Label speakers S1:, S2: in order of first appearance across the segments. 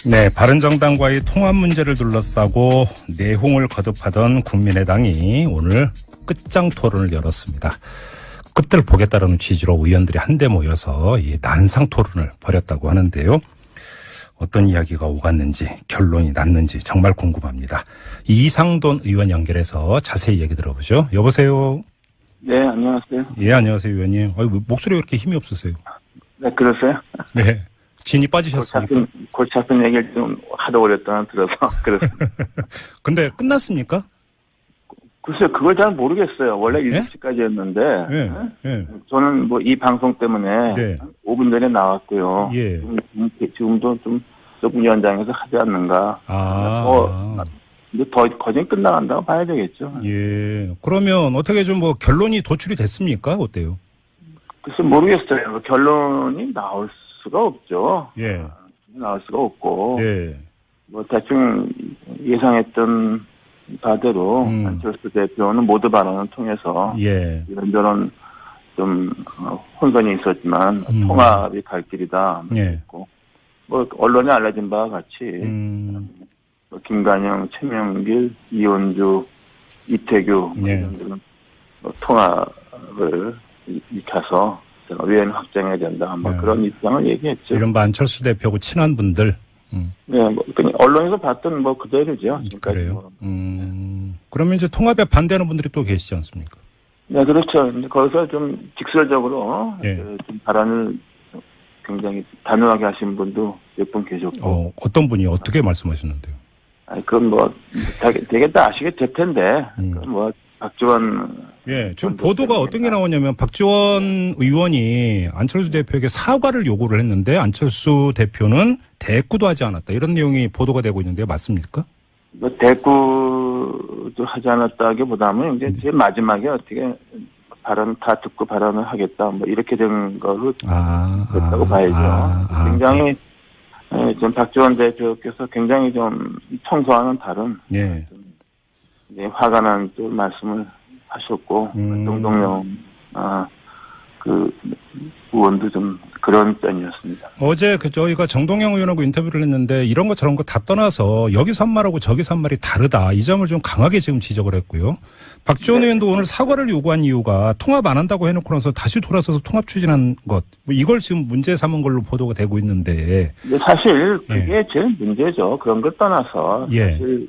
S1: 네, 바른정당과의 통합 문제를 둘러싸고 내홍을 거듭하던 국민의당이 오늘 끝장 토론을 열었습니다. 끝을 보겠다는 취지로 의원들이 한데 모여서 이 난상 토론을 벌였다고 하는데요. 어떤 이야기가 오갔는지 결론이 났는지 정말 궁금합니다. 이상돈 의원 연결해서 자세히 얘기 들어보죠. 여보세요.
S2: 네, 안녕하세요.
S1: 예, 안녕하세요, 의원님. 목소리가 그렇게 힘이 없으세요?
S2: 네, 그러세요?
S1: 네. 진이 빠지셨습니까?
S2: 골치 아픈 얘기를 좀 하도 오랫동안 들어서 그렇습니다.
S1: 근데 끝났습니까?
S2: 글쎄요, 그걸 잘 모르겠어요. 원래
S1: 네?
S2: 7시까지였는데
S1: 네. 네.
S2: 저는 뭐 이 방송 때문에
S1: 네.
S2: 5분 전에 나왔고요.
S1: 예.
S2: 지금도 좀 조금 연장해서 하지 않는가. 근데 더 거진 끝나간다고 봐야 되겠죠.
S1: 예. 그러면 어떻게 좀 뭐 결론이 도출이 됐습니까? 어때요?
S2: 글쎄 모르겠어요. 결론이 나올 수가 없죠.
S1: 예.
S2: 나올 수가 없고.
S1: 예.
S2: 뭐 대충 예상했던 바대로 안철수 대표는 모두 발언을 통해서
S1: 예.
S2: 이런저런 좀 혼선이 있었지만 통합이 갈 길이다.
S1: 예.
S2: 뭐 언론에 알려진 바와 같이 뭐 김관영, 최명길, 이원주, 이태규
S1: 예.
S2: 이런 통합을 익혀서 의원 확장해야 된다. 뭐
S1: 예.
S2: 그런 입장을 얘기했죠.
S1: 이른바 안철수 대표하고 친한 분들.
S2: 네, 뭐 그냥 언론에서 봤던 뭐 그대로죠.
S1: 그래요. 그러면 이제 통합에 반대하는 분들이 또 계시지 않습니까?
S2: 네, 그렇죠. 거기서 좀 직설적으로
S1: 예.
S2: 좀 발언을 굉장히 단호하게 하신 분도 몇 분 계셨고.
S1: 어떤 분이 어떻게 말씀하셨는데요?
S2: 아니, 그건 뭐 되게 다 아시게 될 텐데. 그건 뭐 박지원.
S1: 예, 지금 보도가 어떤 게 나오냐면 박지원 의원이 안철수 대표에게 사과를 요구를 했는데 안철수 대표는 대꾸도 하지 않았다. 이런 내용이 보도가 되고 있는데요. 맞습니까?
S2: 뭐 대꾸도 하지 않았다기보다는 이제 제일 마지막에 어떻게 발언 다 듣고 발언을 하겠다. 뭐 이렇게 된 거로 됐다고 봐야죠. 굉장히 좀 박지원 대표께서 굉장히 좀 평소와는 다른
S1: 예.
S2: 화가 난 또 말씀을 하셨고 동동영 그 의원도 좀 그런 편이었습니다.
S1: 어제 저희가 정동영 의원하고 인터뷰를 했는데 이런 거 저런 거 다 떠나서 여기서 한 말하고 저기서 한 말이 다르다. 이 점을 좀 강하게 지금 지적을 했고요. 박지원 의원도 오늘 사과를 요구한 이유가 통합 안 한다고 해놓고 나서 다시 돌아서서 통합 추진한 것. 뭐 이걸 지금 문제 삼은 걸로 보도가 되고 있는데.
S2: 사실 그게 제일 문제죠. 그런 걸 떠나서. 사실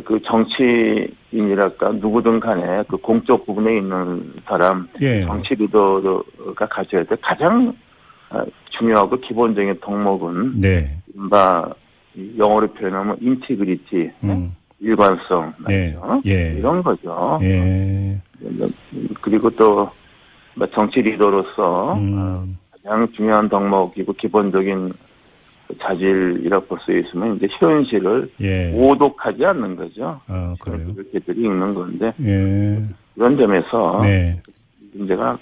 S2: 그 정치인이랄까 누구든 간에 그 공적 부분에 있는 사람 정치 리더가 가져야 될 가장 중요하고 기본적인 덕목은 이른바 영어로 표현하면 인티그리티, 일관성 이런 거죠. 그리고 또 정치 리더로서 가장 중요한 덕목이고 기본적인 자질이라고 볼 수 있으면 이제 현실을 오독하지 않는 거죠.
S1: 그래요.
S2: 이렇게들이 있는 건데 그런 점에서 문제가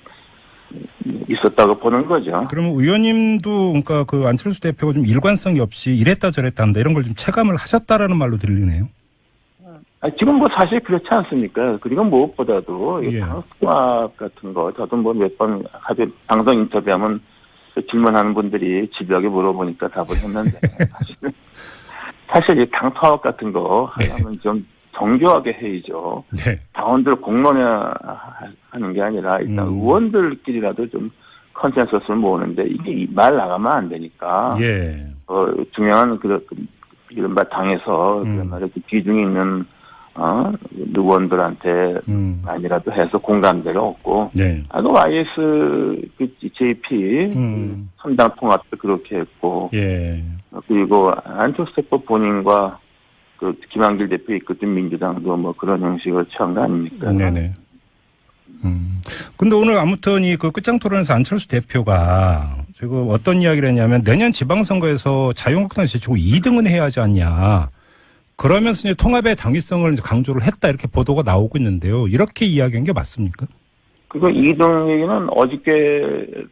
S2: 있었다고 보는 거죠.
S1: 그러면 의원님도 그러니까 그 안철수 대표가 좀 일관성이 없이 이랬다 저랬다 한다 이런 걸 좀 체감을 하셨다라는 말로 들리네요.
S2: 지금 뭐 사실 그렇지 않습니까? 그리고 무엇보다도 통합 같은 거 저도 뭐 몇 번 방송 인터뷰하면 질문하는 분들이 집요하게 물어보니까 답을 했는데 사실 이 당 통합 같은 거 하려면 좀 정교하게 해야죠. 당원들 공론화 하는 게 아니라 일단 의원들끼리라도 좀 컨센서스를 모으는데 이게 말 나가면 안 되니까 중요한 이른바 당에서 비중이 있는 의원들한테 아니라도 해서 공감대가 없고 아까 YS 그 JP 3당 통합도 그렇게 했고 그리고 안철수 대표 본인과 그 김한길 대표 이끄던 민주당도 뭐 그런 형식을 취한 거 아닙니까?
S1: 네네. 근데 오늘 아무튼 이 그 끝장 토론에서 안철수 대표가 지금 어떤 이야기를 했냐면 내년 지방선거에서 자유한국당을 제치고 2등은 해야 하지 않냐. 그러면서 이제 통합의 당위성을 강조를 했다 이렇게 보도가 나오고 있는데요. 이렇게 이야기한 게 맞습니까?
S2: 그거 2등 얘기는 어저께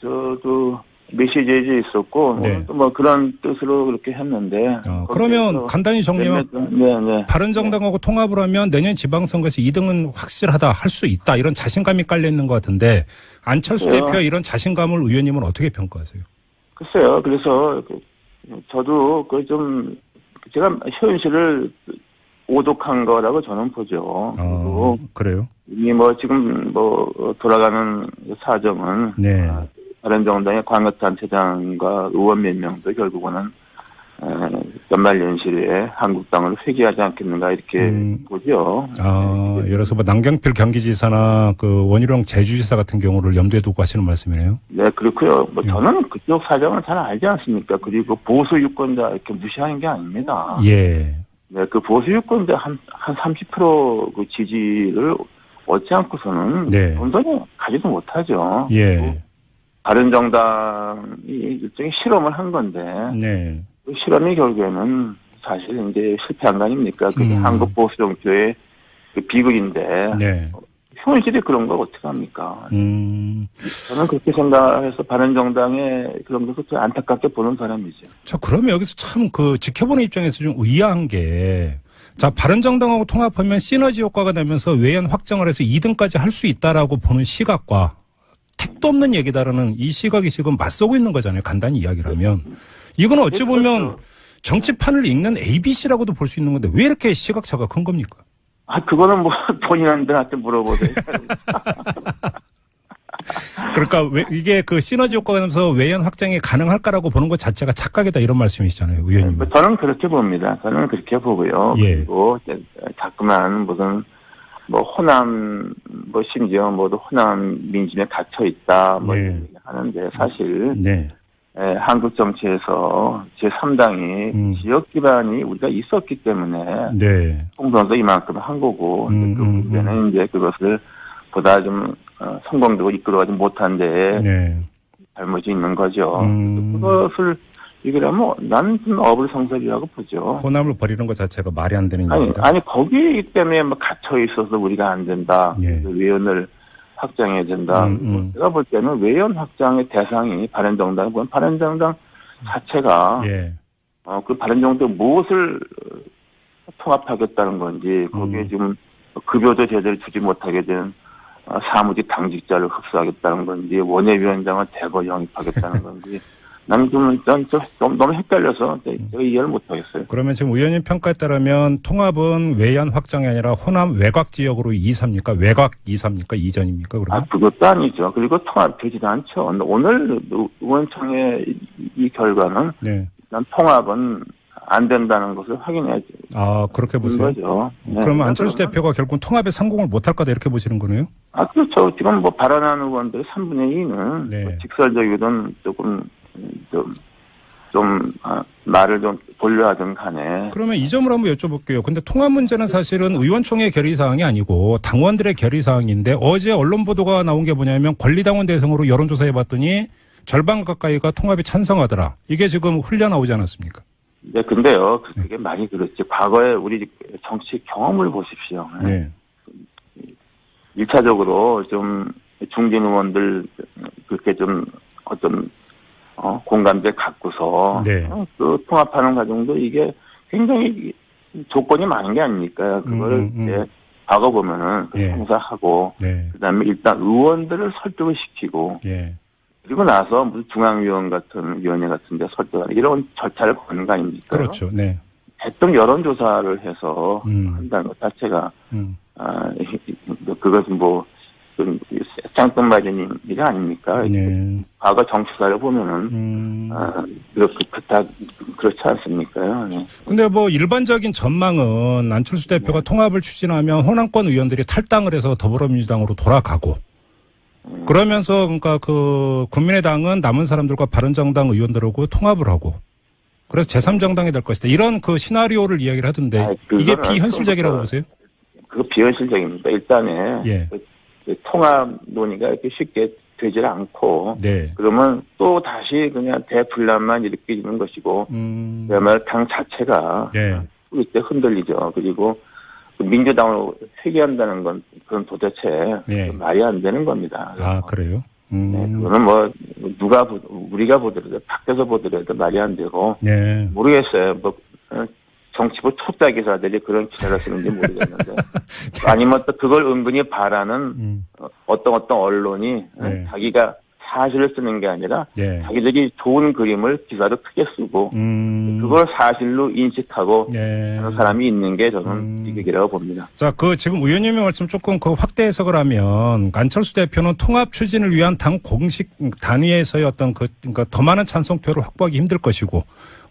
S2: 저도 메시지에 있었고 또 뭐 그런 뜻으로 그렇게 했는데.
S1: 그러면 간단히 정리하면 바른정당하고 통합을 하면 내년 지방선거에서 2등은 확실하다 할 수 있다 이런 자신감이 깔려 있는 것 같은데 안철수 대표의 이런 자신감을 의원님은 어떻게 평가하세요?
S2: 글쎄요. 그래서 저도 제가 현실을 오독한 거라고 저는 보죠. 그리고
S1: 그래요?
S2: 이미 지금 돌아가는 사정은
S1: 네.
S2: 바른정당의 광역단체장과 의원 몇 명도 결국은 연말연시에 한국당을 회귀하지 않겠는가 이렇게 보죠.
S1: 예를 들어서 남경필 경기지사나 원희룡 제주지사 같은 경우를 염두에 두고 하시는 말씀이네요.
S2: 네, 그렇고요. 저는 그쪽 사정을 잘 알지 않습니까? 그리고 보수 유권자 이렇게 무시하는 게 아닙니다.
S1: 예.
S2: 네, 그 보수 유권자 한 30% 그 지지를 얻지 않고서는
S1: 네.
S2: 온전히 가지도 못하죠.
S1: 예.
S2: 바른정당이 일종의 실험을 한 건데.
S1: 네.
S2: 그 실험이 결국에는 사실 이제 실패한 거 아닙니까? 그게 한국 보수 정표의 그 비극인데.
S1: 네.
S2: 현실이 그런 걸 어떻게 합니까? 저는 그렇게 생각해서 바른정당의 그런 것을 좀 안타깝게 보는 사람이죠.
S1: 그러면 여기서 참 지켜보는 입장에서 좀 의아한 게, 바른정당하고 통합하면 시너지 효과가 나면서 외연 확장을 해서 2등까지 할 수 있다라고 보는 시각과 택도 없는 얘기다라는 이 시각이 지금 맞서고 있는 거잖아요. 간단히 이야기를 하면. 이건 어찌 보면 정치판을 읽는 ABC라고도 볼 수 있는 건데 왜 이렇게 시각차가 큰 겁니까?
S2: 그거는 본인한테 물어보세요.
S1: 그러니까 이게 시너지 효과가 나면서 외연 확장이 가능할까라고 보는 것 자체가 착각이다 이런 말씀이시잖아요, 의원님.
S2: 저는 그렇게 봅니다. 저는 그렇게 보고요.
S1: 예.
S2: 그리고 자꾸만 무슨 호남 심지어 호남 민심에 갇혀 있다
S1: 네.
S2: 하는데 사실
S1: 네.
S2: 한국 정치에서 제3당이 지역 기반이 우리가 있었기 때문에
S1: 네.
S2: 총선도 이만큼 한 거고 그 문제는 이제 그것을 보다 좀 성공적으로 이끌어가지 못한데
S1: 네.
S2: 잘못이 있는 거죠. 그것을 얘기하면 나는 좀 어불성설이라고 보죠.
S1: 호남을 버리는 것 자체가 말이 안 되는 얘기다.
S2: 아니 거기 때문에 갇혀 있어서 우리가 안 된다.
S1: 예.
S2: 외연을 확장해야 된다. 제가 볼 때는 외연 확장의 대상이 바른정당, 바른정당 자체가
S1: 예.
S2: 그 바른정당 무엇을 통합하겠다는 건지 거기에 지금 급여도 제대로 주지 못하게 된 사무직 당직자를 흡수하겠다는 건지 원외위원장을 대거 영입하겠다는 건지 나는 너무 헷갈려서 제가 이해를 못하겠어요.
S1: 그러면 지금 의원님 평가에 따르면 통합은 외연 확장이 아니라 호남 외곽 지역으로 이사입니까? 외곽 이사입니까? 이전입니까? 그러면?
S2: 그것도 아니죠. 그리고 통합되지도 않죠. 오늘 의원총회 이 결과는
S1: 네.
S2: 난 통합은 안 된다는 것을 확인해야지.
S1: 그렇게 보세요?
S2: 거죠. 네.
S1: 그러면 안철수 대표가 결국은 통합에 성공을 못할 거다 이렇게 보시는 거네요?
S2: 그렇죠. 지금 발언하는 의원들의 3분의 2는
S1: 네.
S2: 직설적이든 말을 좀 돌려하든 간에.
S1: 그러면 이 점을 한번 여쭤볼게요. 근데 통합 문제는 사실은 의원총회 결의사항이 아니고 당원들의 결의사항인데 어제 언론 보도가 나온 게 뭐냐면 권리당원 대상으로 여론조사 해봤더니 절반 가까이가 통합에 찬성하더라. 이게 지금 흘려나오지 않았습니까?
S2: 네, 근데요. 그게 많이 그렇지. 과거에 우리 정치 경험을 보십시오.
S1: 네.
S2: 1차적으로 좀 중진 의원들 그렇게 좀 어떤 공감대 갖고서
S1: 네.
S2: 통합하는 과정도 이게 굉장히 조건이 많은 게 아닙니까? 그걸 이제 과거 보면은
S1: 예.
S2: 행사하고
S1: 네.
S2: 그다음에 일단 의원들을 설득을 시키고
S1: 예.
S2: 그리고 나서 무슨 중앙위원 같은 위원회 같은 데 설득하는 이런 절차를 거는 거 아닙니까?
S1: 그렇죠. 네.
S2: 대통령 여론조사를 해서 한다는 것 자체가 그것은 짱뚱맞은 일이 아닙니까?
S1: 네.
S2: 과거 정치사를 보면은 그렇지 않습니까? 네.
S1: 근데 일반적인 전망은 안철수 대표가 통합을 추진하면 호남권 의원들이 탈당을 해서 더불어민주당으로 돌아가고 그러면서 그러니까 국민의당은 남은 사람들과 바른정당 의원들하고 통합을 하고 그래서 제3정당이 될 것이다. 이런 시나리오를 이야기를 하던데 이게 비현실적이라고 보세요?
S2: 그거 비현실적입니다. 일단은
S1: 예.
S2: 통합 논의가 이렇게 쉽게 되질 않고
S1: 네.
S2: 그러면 또 다시 그냥 대분란만 일으키는 것이고 그야말로 당 자체가
S1: 네.
S2: 이때 흔들리죠. 그리고 민주당으로 회귀한다는 건 그건 도대체
S1: 네.
S2: 말이 안 되는 겁니다.
S1: 그래요?
S2: 네, 그거는 우리가 보더라도 밖에서 보더라도 말이 안 되고
S1: 네.
S2: 모르겠어요. 정치부 초짜 기사들이 그런 기사를 쓰는지 모르겠는데 아니면 또 그걸 은근히 바라는 어떤 언론이
S1: 네.
S2: 자기가 사실을 쓰는 게 아니라
S1: 네.
S2: 자기들이 좋은 그림을 기사로 크게 쓰고 그걸 사실로 인식하고 하는 사람이 있는 게 저는 비극이라고 봅니다.
S1: 자, 지금 의원님의 말씀 조금 확대 해석을 하면 안철수 대표는 통합 추진을 위한 당 공식 단위에서의 어떤 그러니까 더 많은 찬성표를 확보하기 힘들 것이고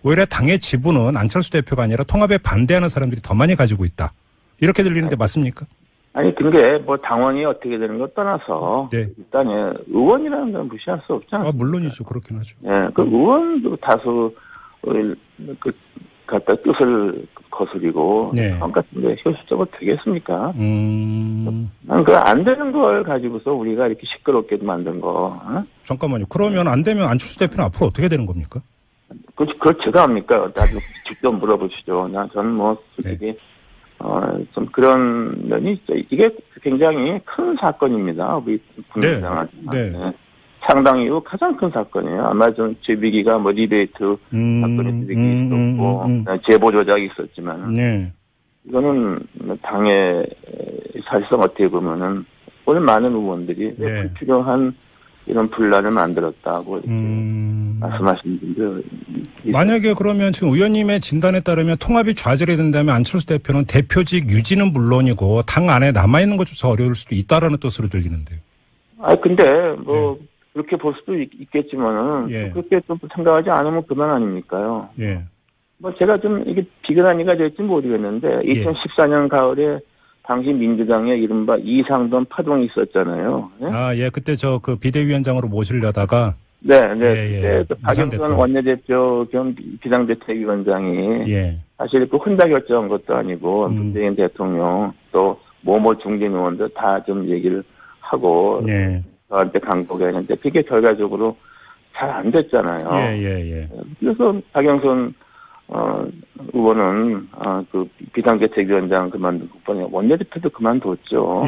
S1: 오히려 당의 지분은 안철수 대표가 아니라 통합에 반대하는 사람들이 더 많이 가지고 있다. 이렇게 들리는데 맞습니까?
S2: 아니, 근데 뭐 당원이 어떻게 되는 것 떠나서
S1: 네.
S2: 일단 의원이라는 건 무시할 수 없지 않습니까?
S1: 물론이죠. 그렇긴 하죠.
S2: 예, 그 의원도 다수 갖다 뜻을 거스리고
S1: 네.
S2: 같은데 현실적으로 되겠습니까?
S1: 난
S2: 그 안 되는 걸 가지고서 우리가 이렇게 시끄럽게 만든 거.
S1: 잠깐만요. 그러면 안 되면 안철수 대표는 앞으로 어떻게 되는 겁니까?
S2: 그걸 제가 합니까? 나도 직접 물어보시죠. 저는 뭐 솔직히
S1: 네.
S2: 좀 그런 면이 있죠. 이게 굉장히 큰 사건입니다. 우리 국민의당한테.
S1: 네.
S2: 네. 창당 이후 가장 큰 사건이에요. 아마 좀 제비기가 뭐 리베이트 사건이 있었고 제보 조작이 있었지만
S1: 네.
S2: 이거는 당의 사실상 어떻게 보면은 오늘 많은 의원들이
S1: 네.
S2: 불필요한 이런 분란을 만들었다고 이렇게 말씀하시는 분들.
S1: 만약에 그러면 지금 의원님의 진단에 따르면 통합이 좌절이 된다면 안철수 대표는 대표직 유지는 물론이고 당 안에 남아있는 것조차 어려울 수도 있다라는 뜻으로 들리는데요.
S2: 근데 뭐 그렇게 볼 수도 있겠지만은
S1: 예.
S2: 그렇게 좀 생각하지 않으면 그만 아닙니까요?
S1: 예.
S2: 뭐 제가 좀 이게 비근한이가 될지 모르겠는데 2014년 가을에 당시 민주당의 이른바 이상돈 파동이 있었잖아요. 예?
S1: 예. 그때 그 비대위원장으로 모시려다가
S2: 네.
S1: 예.
S2: 그때 박영선 원내대표 겸 비상대책위원장이 사실 혼자 결정한 것도 아니고 문재인 대통령 또 중진 의원들 다 좀 얘기를 하고 저한테 강복했는데 그게 결과적으로 잘 안 됐잖아요. 그래서 박영선 의원은 그 비상대책위원장 그만두고 원내대표도 그만뒀죠.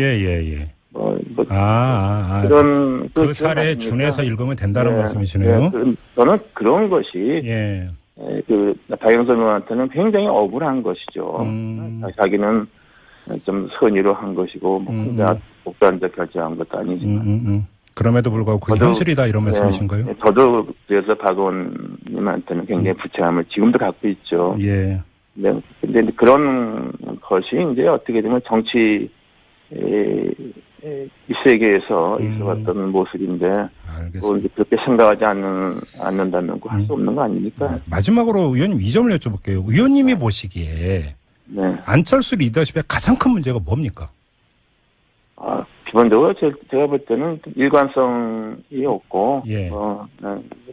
S2: 그런
S1: 그 사례에 준해서 읽으면 된다는 말씀이시네요.
S2: 저는 그런 것이 그 박영선 의원한테는 굉장히 억울한 것이죠. 자기는 좀 선의로 한 것이고 뭐 혼자 독단적 결정한 것도 아니지만.
S1: 그럼에도 불구하고 그게 현실이다 이런 말씀이신가요?
S2: 저도 그래서 박 의원님한테는 굉장히 부채함을 지금도 갖고 있죠. 네. 근데 그런 것이 이제 어떻게 되면 정치 이 세계에서 있어왔던 모습인데 또 이제 그렇게 생각하지 않는다면 할 수 없는 거 아닙니까?
S1: 마지막으로 의원님 이 점을 여쭤볼게요. 의원님이 보시기에 안철수 리더십의 가장 큰 문제가 뭡니까?
S2: 기본적으로 제가 볼 때는 일관성이 없고,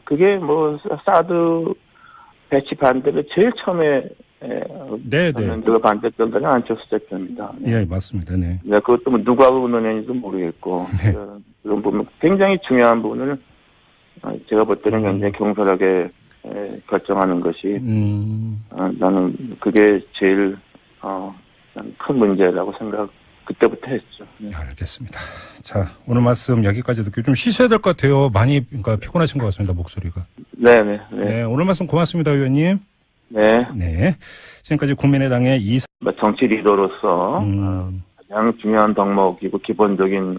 S2: 그게 뭐 사드 배치 반대를 제일 처음에 그 반대했던 데는 안철수 대표입니다.
S1: 맞습니다. 네.
S2: 그것도 뭐 누가 의논했는지도 모르겠고, 그런 부분 굉장히 중요한 부분을 제가 볼 때는 굉장히 경솔하게 결정하는 것이 나는 그게 제일 큰 문제라고 그때부터 했죠.
S1: 알겠습니다. 자, 오늘 말씀 여기까지 듣고 좀 쉬셔야 될 것 같아요. 많이 피곤하신 것 같습니다. 목소리가.
S2: 네.
S1: 오늘 말씀 고맙습니다, 의원님. 네. 지금까지 국민의당의
S2: 정치 리더로서 가장 중요한 덕목이고 기본적인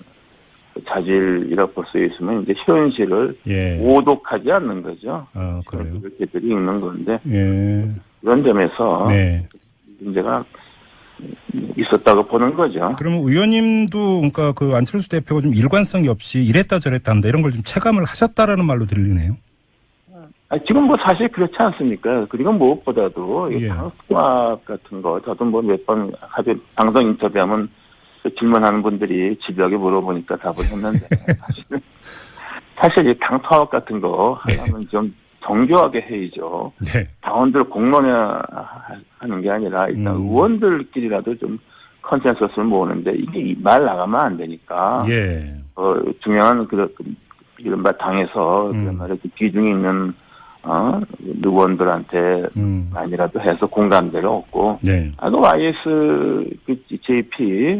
S2: 자질이라고 볼 수 있으면 이제 현실을 오독하지 않는 거죠.
S1: 그래요.
S2: 이렇게들이 있는 건데 그런 점에서 문제가 있었다고 보는 거죠.
S1: 그러면 의원님도 그러니까 그 안철수 대표가 좀 일관성이 없이 이랬다 저랬다 한다 이런 걸 좀 체감을 하셨다라는 말로 들리네요.
S2: 지금 뭐 사실 그렇지 않습니까? 그리고 무엇보다도 통합 같은 거 저도 뭐 몇 번 방송 인터뷰하면 질문하는 분들이 집요하게 물어보니까 답을 했는데 사실 이 당 통합 같은 거 하려면 좀 정교하게 해야죠. 당원들 공론화 하는 게 아니라 일단 의원들끼리라도 좀 컨센서스를 모으는데 이게 말 나가면 안 되니까. 중요한 이른바 당에서 비중이 있는 의원들한테 아니라도 해서 공감대를 얻고. YS JP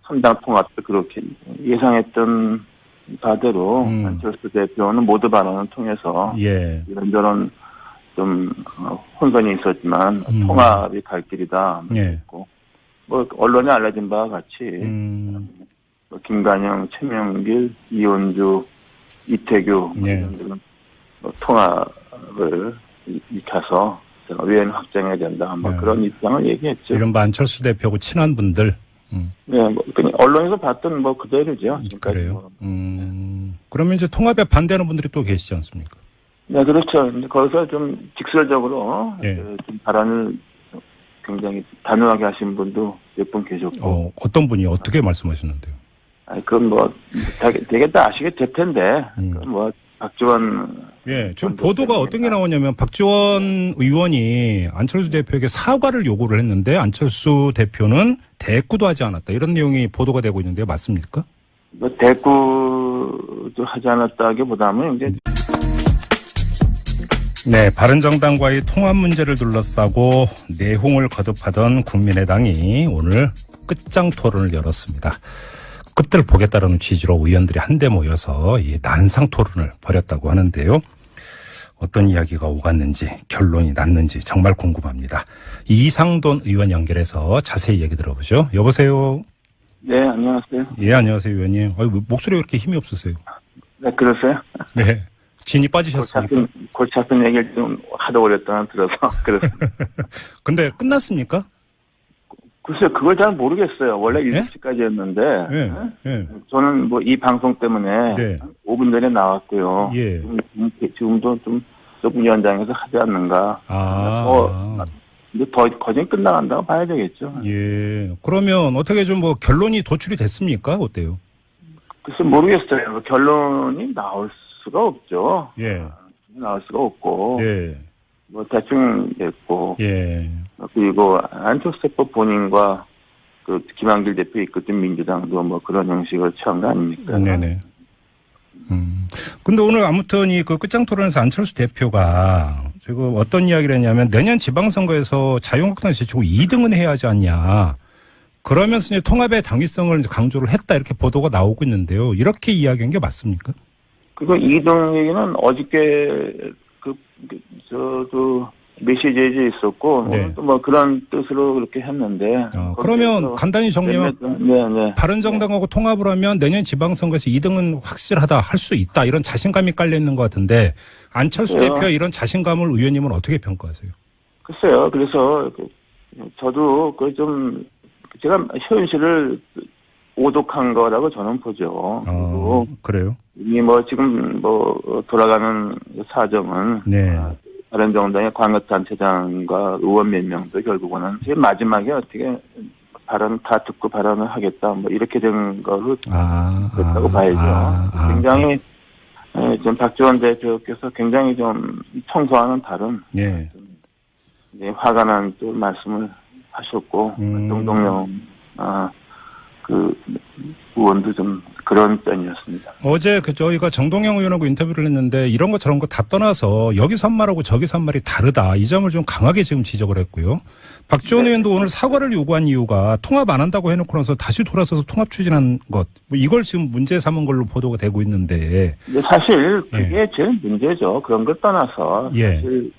S2: 선당 통합도 그렇게 예상했던 바대로 안철수 대표는 모두 발언을 통해서 이런저런 좀 혼선이 있었지만 통합이 갈 길이다. 뭐 언론에 알려진 바와 같이 뭐 김관영, 최명길, 이현주 이태규
S1: 예.
S2: 통합을 익혀서 의원 확장해야 된다. 뭐
S1: 예.
S2: 그런 입장을 얘기했죠.
S1: 이른바 안철수 대표하고 친한 분들.
S2: 네, 뭐 그냥 언론에서 봤던 뭐 그대로죠. 지금까지
S1: 그래요.
S2: 뭐.
S1: 그러면 이제 통합에 반대하는 분들이 또 계시지 않습니까?
S2: 네, 그렇죠. 이제 거기서 좀 직설적으로
S1: 예.
S2: 좀 발언을 굉장히 단호하게 하신 분도 몇 분 계셨고.
S1: 어떤 분이 어떻게 말씀하셨는데요?
S2: 아니, 그건 뭐 되게 다 아시게 될 텐데. 그건 뭐 박지원.
S1: 예, 지금 보도가 어떤 게 나오냐면 박지원 의원이 안철수 대표에게 사과를 요구를 했는데 안철수 대표는 대꾸도 하지 않았다. 이런 내용이 보도가 되고 있는데요. 맞습니까?
S2: 뭐 대꾸도 하지 않았다기보다는 이제.
S1: 네, 바른정당과의 통합 문제를 둘러싸고 내홍을 거듭하던 국민의당이 오늘 끝장 토론을 열었습니다. 끝을 보겠다는 취지로 의원들이 한데 모여서 이 난상 토론을 벌였다고 하는데요. 어떤 이야기가 오갔는지 결론이 났는지 정말 궁금합니다. 이상돈 의원 연결해서 자세히 얘기 들어보죠. 여보세요.
S2: 네, 안녕하세요.
S1: 예, 안녕하세요, 의원님. 목소리가 그렇게 힘이 없으세요.
S2: 네, 그러세요?
S1: 네. 진이 빠지셨습니까?
S2: 골치 아픈 얘기를 좀 하도 오랫동안 들어서 그렇습니다.
S1: 근데 끝났습니까?
S2: 글쎄요, 그걸 잘 모르겠어요. 원래
S1: 예?
S2: 7시까지였는데.
S1: 예, 예.
S2: 저는 뭐 이 방송 때문에
S1: 네.
S2: 5분 전에 나왔고요.
S1: 예.
S2: 지금도 좀 위원장에서 하지 않는가. 근데 거진 끝나간다고 봐야 되겠죠.
S1: 예. 그러면 어떻게 좀 뭐 결론이 도출이 됐습니까? 어때요?
S2: 글쎄 모르겠어요. 결론이 나올 수가 없죠.
S1: 예.
S2: 나올 수가 없고.
S1: 예.
S2: 뭐 대충 됐고.
S1: 예.
S2: 그리고 안철수 대표 본인과 그 김한길 대표 이끌던 민주당도 뭐 그런 형식을 취한 거 아닙니까?
S1: 네네. 근데 오늘 아무튼 이 그 끝장 토론에서 안철수 대표가 지금 어떤 이야기를 했냐면 내년 지방선거에서 자유한국당 제치고 2등은 해야 하지 않냐. 그러면서 이제 통합의 당위성을 이제 강조를 했다 이렇게 보도가 나오고 있는데요. 이렇게 이야기한 게 맞습니까?
S2: 그거 2등 얘기는 어저께 저도 메시지에 있었고
S1: 네.
S2: 오늘도 뭐 그런 뜻으로 그렇게 했는데.
S1: 그러면 간단히 정리하면
S2: 네.
S1: 바른정당하고 통합을 하면 내년 지방선거에서 2등은 확실하다 할 수 있다 이런 자신감이 깔려 있는 것 같은데 안철수 대표의 이런 자신감을 의원님은 어떻게 평가하세요?
S2: 글쎄요. 그래서 저도 그 좀 제가 현실을 오독한 거라고 저는 보죠. 그리고
S1: 그래요?
S2: 이미 뭐 지금 뭐 돌아가는 사정은
S1: 네.
S2: 바른정당의 광역단체장과 의원 몇 명도 결국은 제일 마지막에 어떻게 발언 다 듣고 발언을 하겠다 뭐 이렇게 된 거로 됐다고 봐야죠. 굉장히 지금 박지원 대표께서 굉장히 좀 청소하는 다른 화가 난 또 말씀을 하셨고 정동영 그 의원도 좀 그런 편이었습니다.
S1: 어제 저희가 정동영 의원하고 인터뷰를 했는데 이런 거 저런 거 다 떠나서 여기서 한 말하고 저기서 한 말이 다르다. 이 점을 좀 강하게 지금 지적을 했고요. 박지원 의원도 오늘 사과를 요구한 이유가 통합 안 한다고 해놓고 나서 다시 돌아서서 통합 추진한 것. 뭐 이걸 지금 문제 삼은 걸로 보도가 되고 있는데.
S2: 사실 그게 제일 문제죠. 그런 걸 떠나서. 사실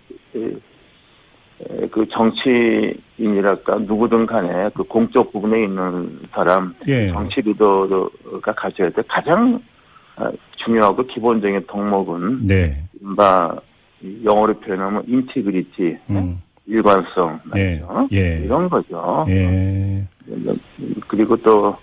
S2: 그 정치인이랄까 누구든 간에 그 공적 부분에 있는 사람 정치 리더가 가져야 될 가장 중요하고 기본적인 덕목은 영어로 표현하면 인티그리티, 일관성 이런 거죠. 그리고 또